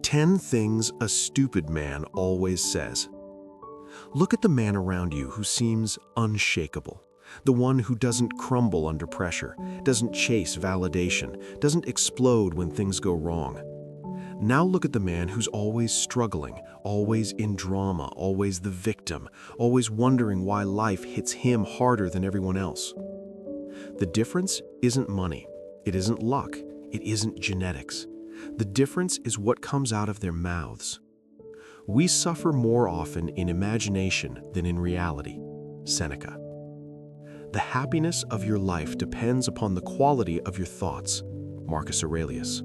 10 things a stupid man always says. Look at the man around you who seems unshakable. The one who doesn't crumble under pressure, doesn't chase validation, doesn't explode when things go wrong. Now look at the man who's always struggling, always in drama, always the victim, always wondering why life hits him harder than everyone else. The difference isn't money, it isn't luck, it isn't genetics. The difference is what comes out of their mouths. We suffer more often in imagination than in reality. Seneca. The happiness of your life depends upon the quality of your thoughts. Marcus Aurelius.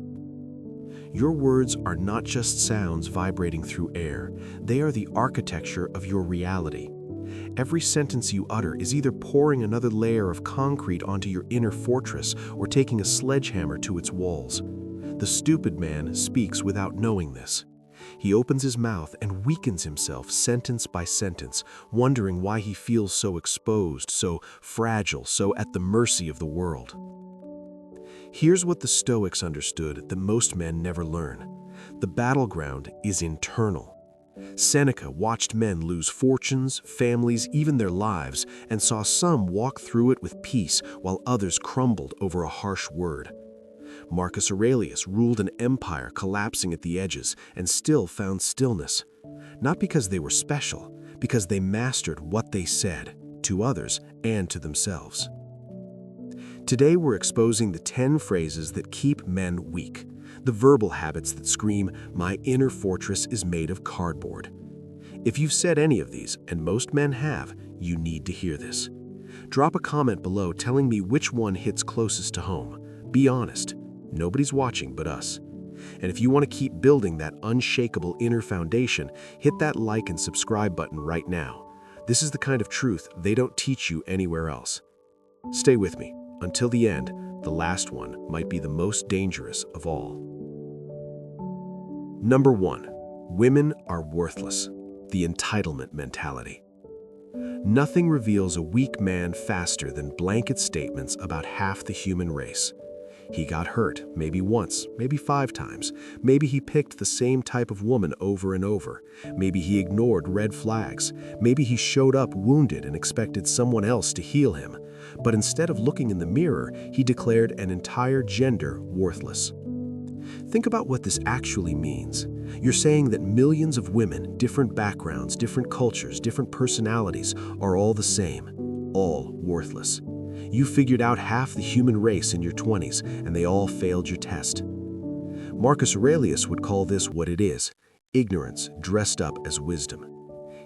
Your words are not just sounds vibrating through air, they are the architecture of your reality. Every sentence you utter is either pouring another layer of concrete onto your inner fortress or taking a sledgehammer to its walls. The stupid man speaks without knowing this. He opens his mouth and weakens himself sentence by sentence, wondering why he feels so exposed, so fragile, so at the mercy of the world. Here's what the Stoics understood that most men never learn. The battleground is internal. Seneca watched men lose fortunes, families, even their lives, and saw some walk through it with peace while others crumbled over a harsh word. Marcus Aurelius ruled an empire collapsing at the edges and still found stillness. Not because they were special, because they mastered what they said, to others and to themselves. Today we're exposing the 10 phrases that keep men weak, the verbal habits that scream, "My inner fortress is made of cardboard." If you've said any of these, and most men have, you need to hear this. Drop a comment below telling me which one hits closest to home. Be honest. Nobody's watching but us. And if you want to keep building that unshakable inner foundation, hit that like and subscribe button right now. This is the kind of truth they don't teach you anywhere else. Stay with me. Until the end, the last one might be the most dangerous of all. Number 1. Women are worthless. The entitlement mentality. Nothing reveals a weak man faster than blanket statements about half the human race. He got hurt, maybe once, maybe 5 times. Maybe he picked the same type of woman over and over. Maybe he ignored red flags. Maybe he showed up wounded and expected someone else to heal him. But instead of looking in the mirror, he declared an entire gender worthless. Think about what this actually means. You're saying that millions of women, different backgrounds, different cultures, different personalities, are all the same, all worthless. You figured out half the human race in your 20s, and they all failed your test. Marcus Aurelius would call this what it is, ignorance dressed up as wisdom.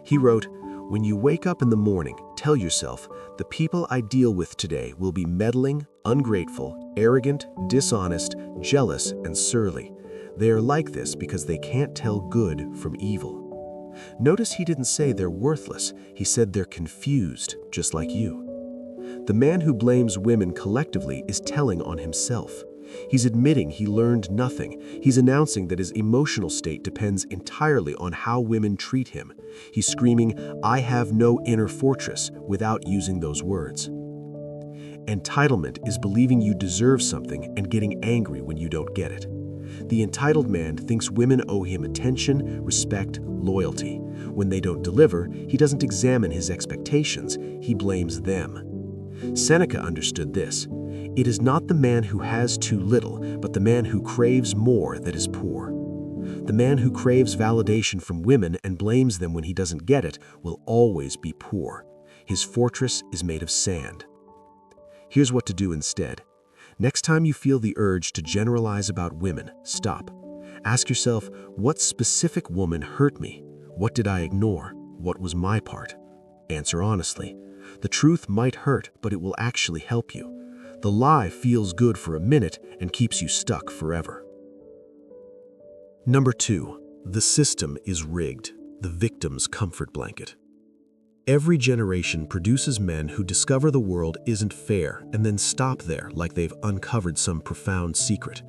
He wrote, "When you wake up in the morning, tell yourself, the people I deal with today will be meddling, ungrateful, arrogant, dishonest, jealous, and surly. They are like this because they can't tell good from evil." Notice he didn't say they're worthless, he said they're confused, just like you. The man who blames women collectively is telling on himself. He's admitting he learned nothing. He's announcing that his emotional state depends entirely on how women treat him. He's screaming, "I have no inner fortress," without using those words. Entitlement is believing you deserve something and getting angry when you don't get it. The entitled man thinks women owe him attention, respect, loyalty. When they don't deliver, he doesn't examine his expectations, he blames them. Seneca understood this. It is not the man who has too little, but the man who craves more that is poor. The man who craves validation from women and blames them when he doesn't get it will always be poor. His fortress is made of sand. Here's what to do instead. Next time you feel the urge to generalize about women, stop. Ask yourself, what specific woman hurt me? What did I ignore? What was my part? Answer honestly. The truth might hurt, but it will actually help you. The lie feels good for a minute and keeps you stuck forever. Number 2. The system is rigged, the victim's comfort blanket. Every generation produces men who discover the world isn't fair and then stop there like they've uncovered some profound secret.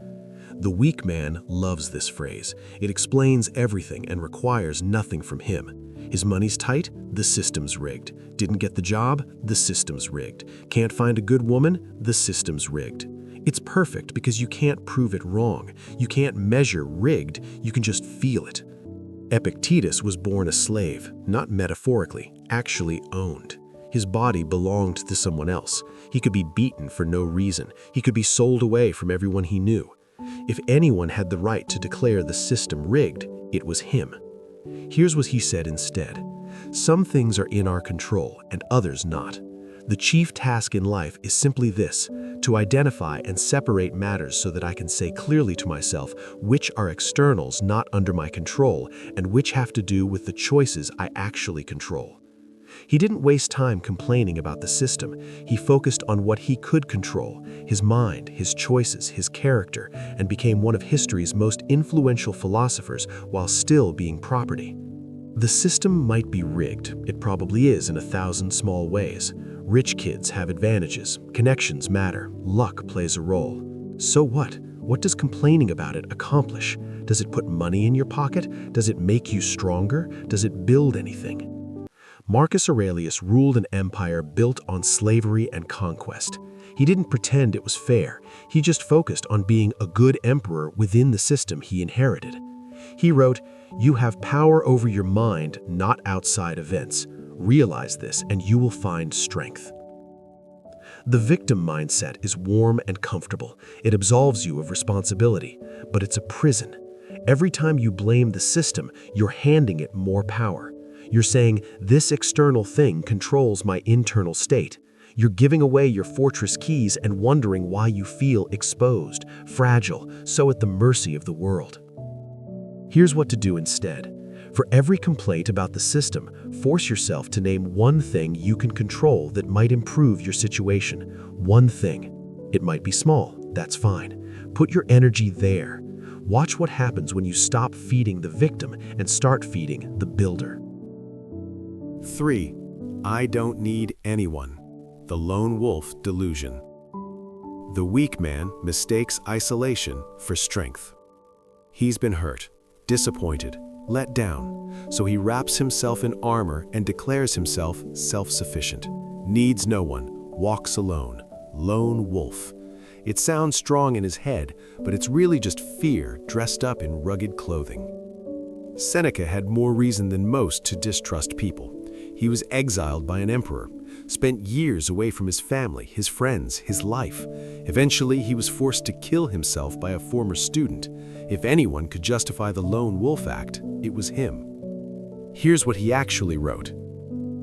The weak man loves this phrase. It explains everything and requires nothing from him. His money's tight? The system's rigged. Didn't get the job? The system's rigged. Can't find a good woman? The system's rigged. It's perfect because you can't prove it wrong. You can't measure rigged, you can just feel it. Epictetus was born a slave, not metaphorically, actually owned. His body belonged to someone else. He could be beaten for no reason. He could be sold away from everyone he knew. If anyone had the right to declare the system rigged, it was him. Here's what he said instead. Some things are in our control and others not. The chief task in life is simply this, to identify and separate matters so that I can say clearly to myself which are externals not under my control and which have to do with the choices I actually control. He didn't waste time complaining about the system. He focused on what he could control, his mind, his choices, his character, and became one of history's most influential philosophers while still being property. The system might be rigged. It probably is in 1,000 small ways. Rich kids have advantages, connections matter, luck plays a role. So what? What does complaining about it accomplish? Does it put money in your pocket? Does it make you stronger? Does it build anything? Marcus Aurelius ruled an empire built on slavery and conquest. He didn't pretend it was fair. He just focused on being a good emperor within the system he inherited. He wrote, "You have power over your mind, not outside events. Realize this and you will find strength." The victim mindset is warm and comfortable. It absolves you of responsibility, but it's a prison. Every time you blame the system, you're handing it more power. You're saying, this external thing controls my internal state. You're giving away your fortress keys and wondering why you feel exposed, fragile, so at the mercy of the world. Here's what to do instead. For every complaint about the system, force yourself to name one thing you can control that might improve your situation. One thing. It might be small, that's fine. Put your energy there. Watch what happens when you stop feeding the victim and start feeding the builder. 3. I don't need anyone. The lone wolf delusion. The weak man mistakes isolation for strength. He's been hurt, disappointed, let down, so he wraps himself in armor and declares himself self-sufficient. Needs no one, walks alone, lone wolf. It sounds strong in his head, but it's really just fear dressed up in rugged clothing. Seneca had more reason than most to distrust people. He was exiled by an emperor, spent years away from his family, his friends, his life. Eventually, he was forced to kill himself by a former student. If anyone could justify the lone wolf act, it was him. Here's what he actually wrote.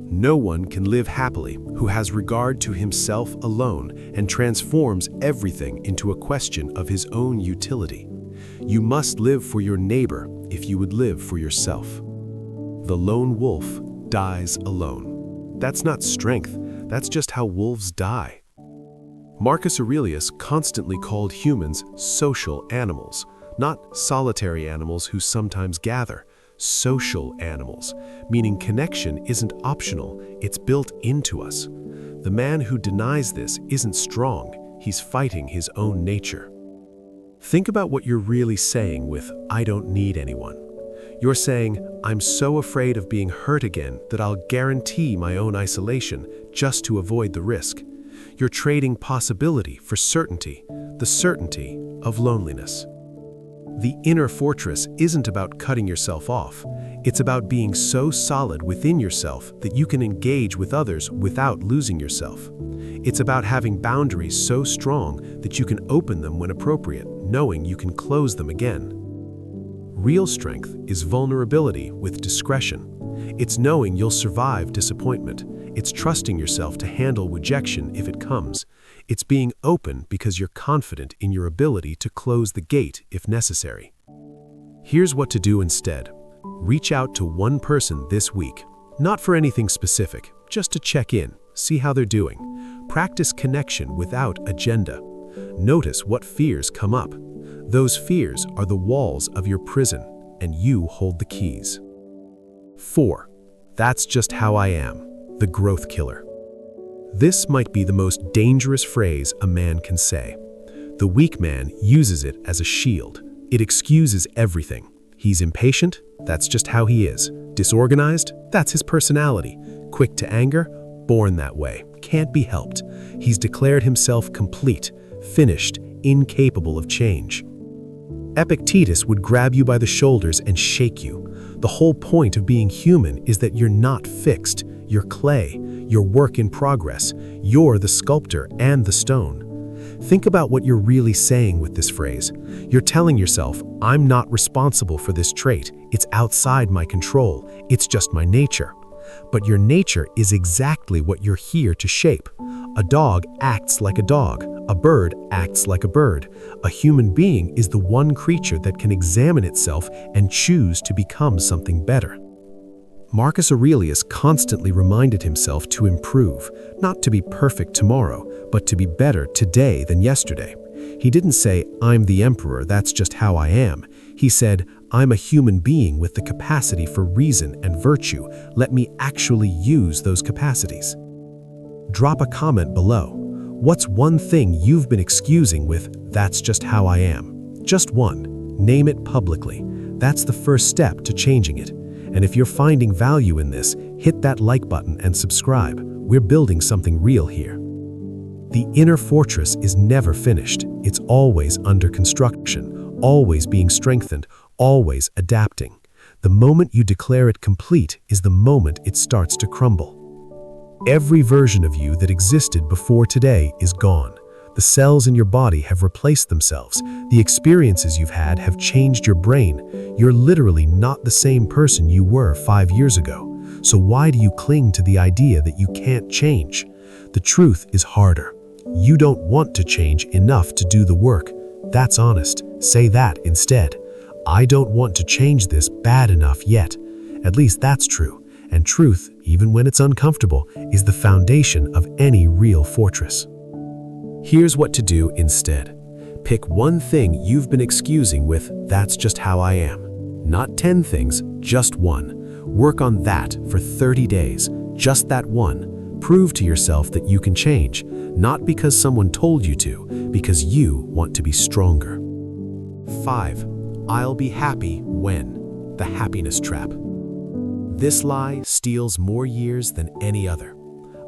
No one can live happily who has regard to himself alone and transforms everything into a question of his own utility. You must live for your neighbor if you would live for yourself. The lone wolf dies alone. That's not strength, that's just how wolves die. Marcus Aurelius constantly called humans social animals, not solitary animals who sometimes gather. Social animals, meaning connection isn't optional, it's built into us. The man who denies this isn't strong, he's fighting his own nature. Think about what you're really saying with, "I don't need anyone." You're saying, "I'm so afraid of being hurt again that I'll guarantee my own isolation just to avoid the risk." You're trading possibility for certainty, the certainty of loneliness. The inner fortress isn't about cutting yourself off. It's about being so solid within yourself that you can engage with others without losing yourself. It's about having boundaries so strong that you can open them when appropriate, knowing you can close them again. Real strength is vulnerability with discretion. It's knowing you'll survive disappointment. It's trusting yourself to handle rejection if it comes. It's being open because you're confident in your ability to close the gate if necessary. Here's what to do instead. Reach out to one person this week, not for anything specific, just to check in, see how they're doing. Practice connection without agenda. Notice what fears come up. Those fears are the walls of your prison, and you hold the keys. 4. That's just how I am, the growth killer. This might be the most dangerous phrase a man can say. The weak man uses it as a shield. It excuses everything. He's impatient, that's just how he is. Disorganized, that's his personality. Quick to anger, born that way, can't be helped. He's declared himself complete, finished, incapable of change. Epictetus would grab you by the shoulders and shake you. The whole point of being human is that you're not fixed, you're clay, you're work in progress, you're the sculptor and the stone. Think about what you're really saying with this phrase. You're telling yourself, I'm not responsible for this trait, it's outside my control, it's just my nature. But your nature is exactly what you're here to shape. A dog acts like a dog. A bird acts like a bird. A human being is the one creature that can examine itself and choose to become something better. Marcus Aurelius constantly reminded himself to improve, not to be perfect tomorrow, but to be better today than yesterday. He didn't say, I'm the emperor, that's just how I am. He said, I'm a human being with the capacity for reason and virtue. Let me actually use those capacities. Drop a comment below. What's one thing you've been excusing with, that's just how I am? Just one. Name it publicly. That's the first step to changing it. And if you're finding value in this, hit that like button and subscribe. We're building something real here. The inner fortress is never finished. It's always under construction, always being strengthened, always adapting. The moment you declare it complete is the moment it starts to crumble. Every version of you that existed before today is gone. The cells in your body have replaced themselves. The experiences you've had have changed your brain. You're literally not the same person you were 5 years ago. So why do you cling to the idea that you can't change? The truth is harder. You don't want to change enough to do the work. That's honest. Say that instead. I don't want to change this bad enough yet. At least that's true. And truth, even when it's uncomfortable, is the foundation of any real fortress. Here's what to do instead. Pick one thing you've been excusing with, that's just how I am. Not 10 things, just one. Work on that for 30 days, just that one. Prove to yourself that you can change, not because someone told you to, because you want to be stronger. 5. I'll be happy when. The happiness trap. This lie steals more years than any other.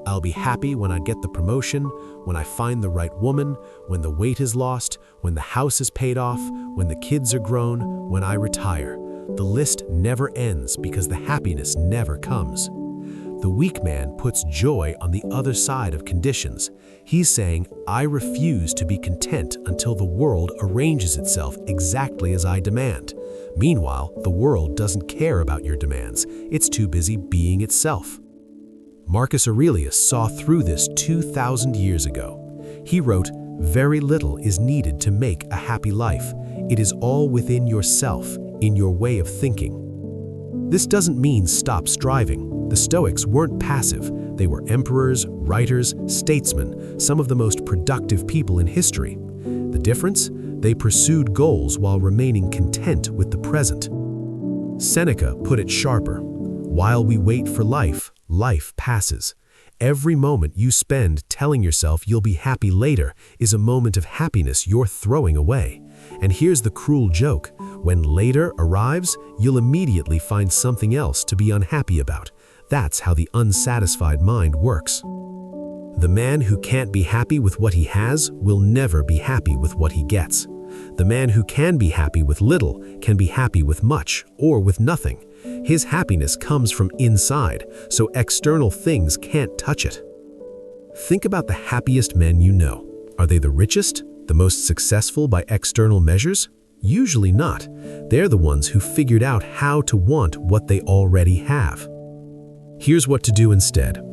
I'll be happy when I get the promotion, when I find the right woman, when the weight is lost, when the house is paid off, when the kids are grown, when I retire. The list never ends because the happiness never comes. The weak man puts joy on the other side of conditions. He's saying, I refuse to be content until the world arranges itself exactly as I demand. Meanwhile, the world doesn't care about your demands. It's too busy being itself. Marcus Aurelius saw through this 2,000 years ago. He wrote, very little is needed to make a happy life. It is all within yourself, in your way of thinking. This doesn't mean stop striving. The Stoics weren't passive. They were emperors, writers, statesmen, some of the most productive people in history. The difference? They pursued goals while remaining content with the present. Seneca put it sharper. While we wait for life, life passes. Every moment you spend telling yourself you'll be happy later is a moment of happiness you're throwing away. And here's the cruel joke. When later arrives, you'll immediately find something else to be unhappy about. That's how the unsatisfied mind works. The man who can't be happy with what he has will never be happy with what he gets. The man who can be happy with little can be happy with much or with nothing. His happiness comes from inside, so external things can't touch it. Think about the happiest men you know. Are they the richest, the most successful by external measures? Usually not. They're the ones who figured out how to want what they already have. Here's what to do instead.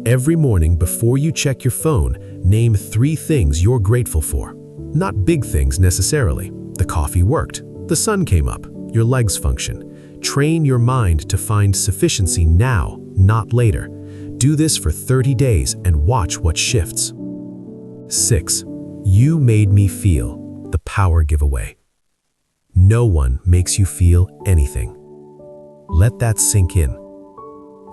Every morning before you check your phone, name 3 things you're grateful for. Not big things necessarily. The coffee worked. The sun came up. Your legs function. Train your mind to find sufficiency now, not later. Do this for 30 days and watch what shifts. 6. You made me feel. The power giveaway. No one makes you feel anything. Let that sink in.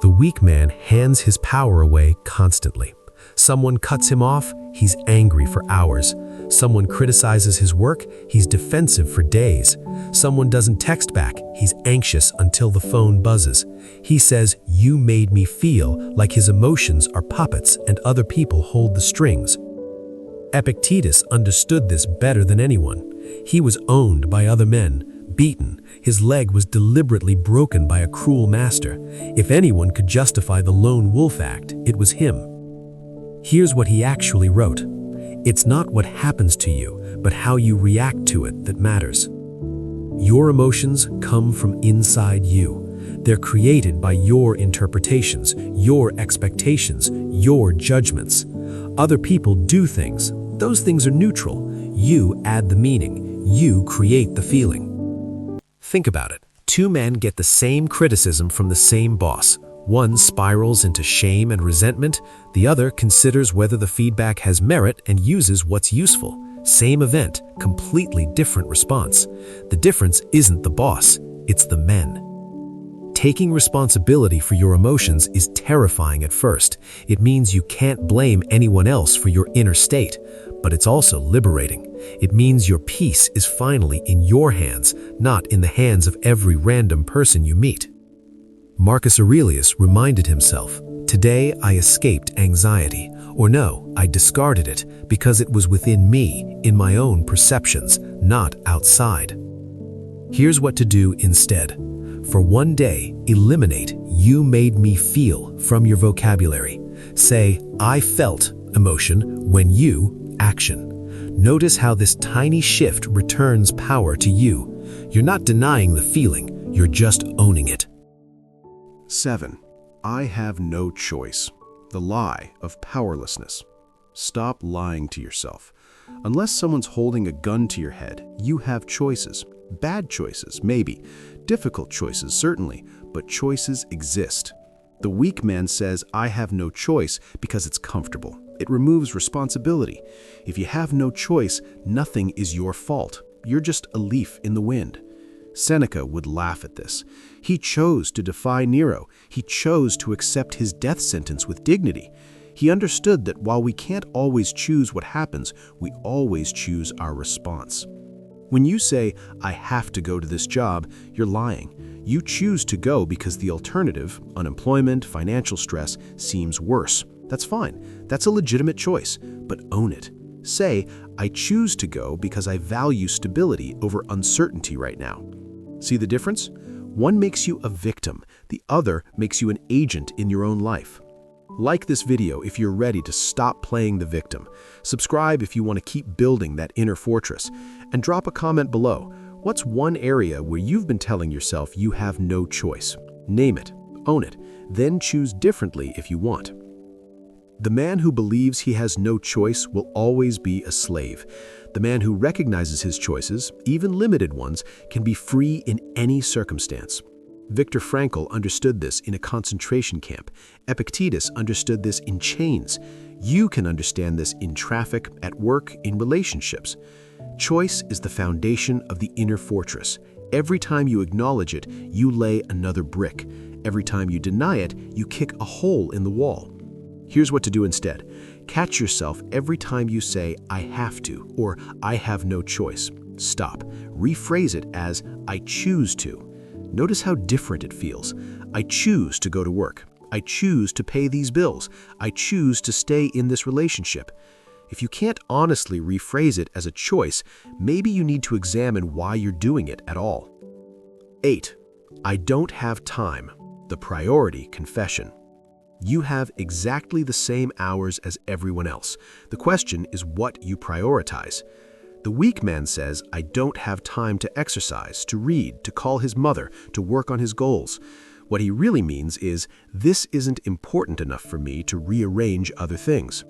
The weak man hands his power away constantly. Someone cuts him off, he's angry for hours. Someone criticizes his work, he's defensive for days. Someone doesn't text back, he's anxious until the phone buzzes. He says, you made me feel, like his emotions are puppets and other people hold the strings. Epictetus understood this better than anyone. He was owned by other men, beaten. His leg was deliberately broken by a cruel master. If anyone could justify the lone wolf act, it was him. Here's what he actually wrote. It's not what happens to you, but how you react to it that matters. Your emotions come from inside you. They're created by your interpretations, your expectations, your judgments. Other people do things. Those things are neutral. You add the meaning. You create the feeling. Think about it. Two men get the same criticism from the same boss. One spirals into shame and resentment. The other considers whether the feedback has merit and uses what's useful. Same event, completely different response. The difference isn't the boss, it's the men. Taking responsibility for your emotions is terrifying at first. It means you can't blame anyone else for your inner state, but it's also liberating. It means your peace is finally in your hands, not in the hands of every random person you meet. Marcus Aurelius reminded himself, "Today I escaped anxiety," or no, I discarded it because it was within me, in my own perceptions, not outside. Here's what to do instead. For one day, eliminate "you made me feel" from your vocabulary. Say, "I felt" emotion when you action. Notice how this tiny shift returns power to you. You're not denying the feeling, you're just owning it. 7. I have no choice. The lie of powerlessness. Stop lying to yourself. Unless someone's holding a gun to your head, you have choices. Bad choices, maybe. Difficult choices, certainly. But choices exist. The weak man says, "I have no choice," because it's comfortable. It removes responsibility. If you have no choice, nothing is your fault. You're just a leaf in the wind. Seneca would laugh at this. He chose to defy Nero. He chose to accept his death sentence with dignity. He understood that while we can't always choose what happens, we always choose our response. When you say, "I have to go to this job," you're lying. You choose to go because the alternative, unemployment, financial stress, seems worse. That's fine. That's a legitimate choice, but own it. Say, "I choose to go because I value stability over uncertainty right now." See the difference? One makes you a victim, the other makes you an agent in your own life. Like this video if you're ready to stop playing the victim. Subscribe if you want to keep building that inner fortress. And drop a comment below. What's one area where you've been telling yourself you have no choice? Name it, own it, then choose differently if you want. The man who believes he has no choice will always be a slave. The man who recognizes his choices, even limited ones, can be free in any circumstance. Viktor Frankl understood this in a concentration camp. Epictetus understood this in chains. You can understand this in traffic, at work, in relationships. Choice is the foundation of the inner fortress. Every time you acknowledge it, you lay another brick. Every time you deny it, you kick a hole in the wall. Here's what to do instead. Catch yourself every time you say, "I have to," or "I have no choice." Stop. Rephrase it as, "I choose to." Notice how different it feels. I choose to go to work. I choose to pay these bills. I choose to stay in this relationship. If you can't honestly rephrase it as a choice, maybe you need to examine why you're doing it at all. 8. I don't have time. The priority confession. You have exactly the same hours as everyone else. The question is what you prioritize. The weak man says, "I don't have time to exercise, to read, to call his mother, to work on his goals." What he really means is, "This isn't important enough for me to rearrange other things."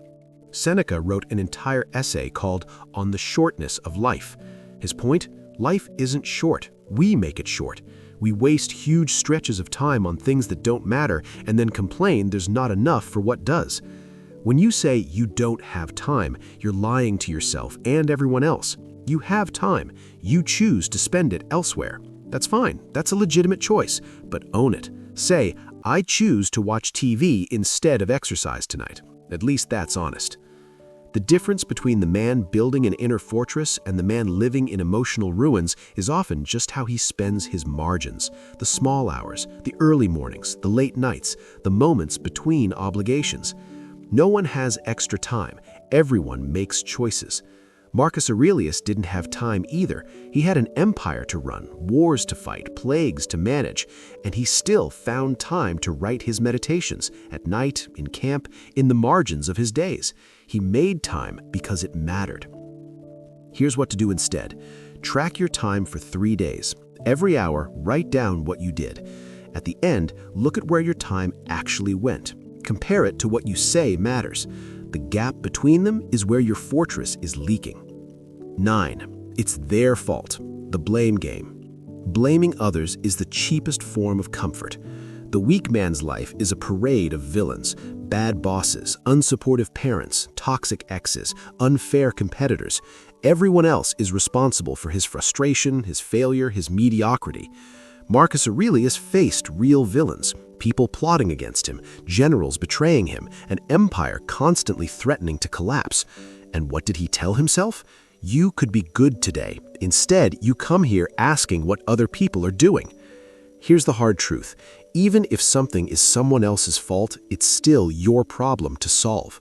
Seneca wrote an entire essay called "On the Shortness of Life." His point? Life isn't short. We make it short. We waste huge stretches of time on things that don't matter and then complain there's not enough for what does. When you say you don't have time, you're lying to yourself and everyone else. You have time. You choose to spend it elsewhere. That's fine. That's a legitimate choice, but own it. Say, "I choose to watch TV instead of exercise tonight." At least that's honest. The difference between the man building an inner fortress and the man living in emotional ruins is often just how he spends his margins, the small hours, the early mornings, the late nights, the moments between obligations. No one has extra time. Everyone makes choices. Marcus Aurelius didn't have time either. He had an empire to run, wars to fight, plagues to manage, and he still found time to write his meditations at night, in camp, in the margins of his days. He made time because it mattered. Here's what to do instead. Track your time for 3 days. Every hour, write down what you did. At the end, look at where your time actually went. Compare it to what you say matters. The gap between them is where your fortress is leaking. 9. It's their fault. The blame game. Blaming others is the cheapest form of comfort. The weak man's life is a parade of villains, bad bosses, unsupportive parents, toxic exes, unfair competitors. Everyone else is responsible for his frustration, his failure, his mediocrity. Marcus Aurelius faced real villains, people plotting against him, generals betraying him, an empire constantly threatening to collapse. And what did he tell himself? You could be good today. Instead, you come here asking what other people are doing. Here's the hard truth. Even if something is someone else's fault, it's still your problem to solve.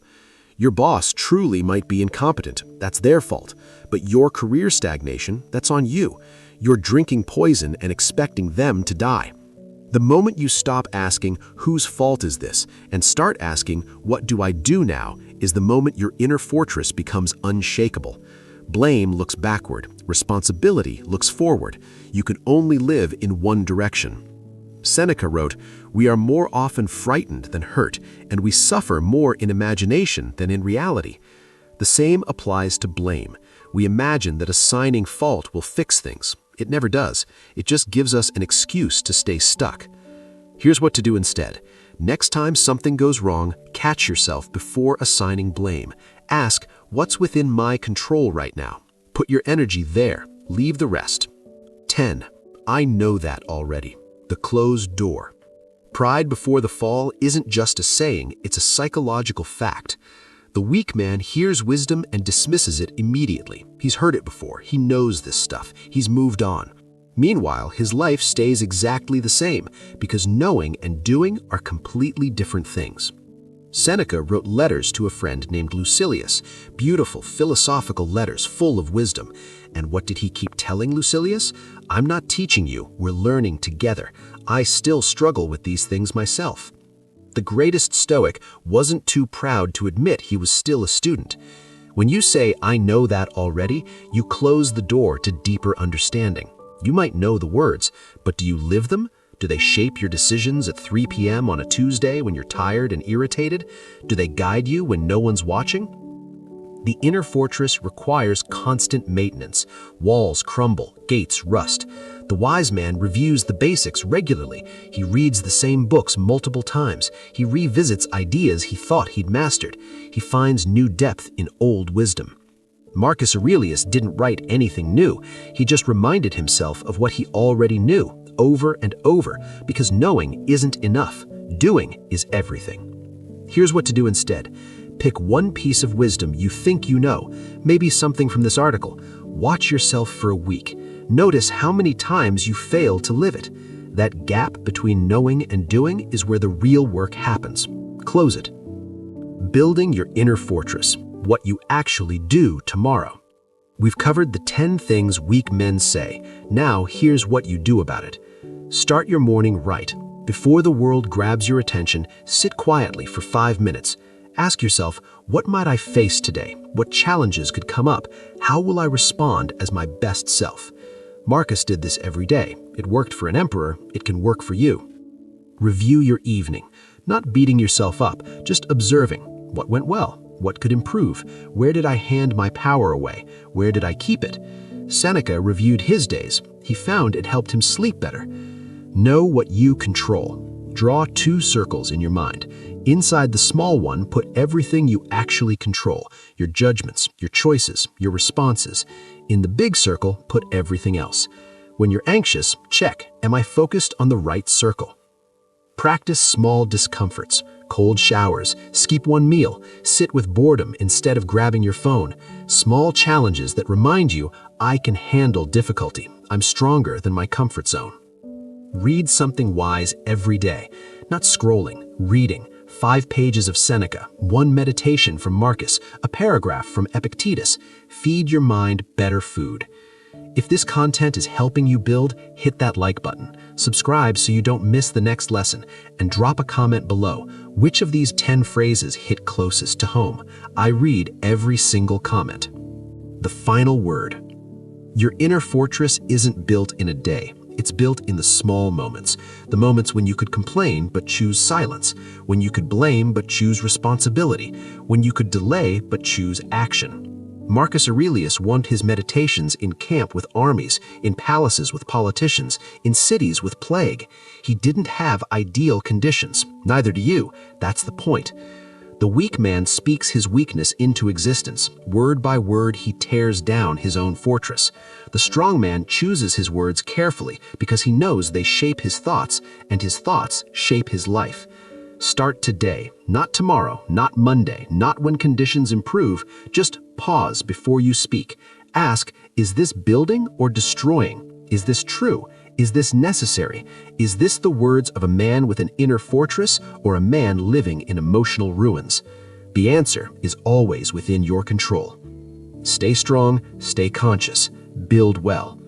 Your boss truly might be incompetent. That's their fault. But your career stagnation, that's on you. You're drinking poison and expecting them to die. The moment you stop asking, whose fault is this, and start asking, what do I do now, is the moment your inner fortress becomes unshakable. Blame looks backward. Responsibility looks forward. You can only live in one direction. Seneca wrote, "We are more often frightened than hurt, and we suffer more in imagination than in reality." The same applies to blame. We imagine that assigning fault will fix things. It never does. It just gives us an excuse to stay stuck. Here's what to do instead. Next time something goes wrong, catch yourself before assigning blame. Ask, what's within my control right now? Put your energy there. Leave the rest. 10. I know that already. The closed door. Pride before the fall isn't just a saying, it's a psychological fact. The weak man hears wisdom and dismisses it immediately. He's heard it before. He knows this stuff. He's moved on. Meanwhile, his life stays exactly the same because knowing and doing are completely different things. Seneca wrote letters to a friend named Lucilius, beautiful philosophical letters full of wisdom. And what did he keep telling Lucilius? I'm not teaching you, we're learning together. I still struggle with these things myself. The greatest Stoic wasn't too proud to admit he was still a student. When you say, I know that already, you close the door to deeper understanding. You might know the words, but do you live them? Do they shape your decisions at 3 p.m. on a Tuesday when you're tired and irritated? Do they guide you when no one's watching? The inner fortress requires constant maintenance. Walls crumble, gates rust. The wise man reviews the basics regularly. He reads the same books multiple times. He revisits ideas he thought he'd mastered. He finds new depth in old wisdom. Marcus Aurelius didn't write anything new. He just reminded himself of what he already knew, over and over, because knowing isn't enough. Doing is everything. Here's what to do instead. Pick one piece of wisdom you think you know, maybe something from this article. Watch yourself for a week. Notice how many times you fail to live it. That gap between knowing and doing is where the real work happens. Close it. Building your inner fortress. What you actually do tomorrow. We've covered the 10 things weak men say. Now here's what you do about it. Start your morning right. Before the world grabs your attention, sit quietly for 5 minutes. Ask yourself, what might I face today? What challenges could come up? How will I respond as my best self? Marcus did this every day. It worked for an emperor. It can work for you. Review your evening. Not beating yourself up, just observing. What went well? What could improve? Where did I hand my power away? Where did I keep it? Seneca reviewed his days. He found it helped him sleep better. Know what you control. Draw 2 circles in your mind. Inside the small one, put everything you actually control, your judgments, your choices, your responses. In the big circle, put everything else. When you're anxious, check, am I focused on the right circle? Practice small discomforts, cold showers, skip one meal, sit with boredom instead of grabbing your phone. Small challenges that remind you, I can handle difficulty. I'm stronger than my comfort zone. Read something wise every day. Not scrolling, reading. 5 pages of Seneca, 1 meditation from Marcus, a paragraph from Epictetus. Feed your mind better food. If this content is helping you build, hit that like button, subscribe so you don't miss the next lesson, and drop a comment below. Which of these 10 phrases hit closest to home? I read every single comment. The final word. Your inner fortress isn't built in a day. It's built in the small moments. The moments when you could complain but choose silence, when you could blame but choose responsibility, when you could delay but choose action. Marcus Aurelius won his meditations in camp with armies, in palaces with politicians, in cities with plague. He didn't have ideal conditions. Neither do you. That's the point. The weak man speaks his weakness into existence. Word by word, he tears down his own fortress. The strong man chooses his words carefully because he knows they shape his thoughts, and his thoughts shape his life. Start today, not tomorrow, not Monday, not when conditions improve. Just pause before you speak. Ask, is this building or destroying? Is this true? Is this necessary? Is this the words of a man with an inner fortress or a man living in emotional ruins? The answer is always within your control. Stay strong, stay conscious, build well.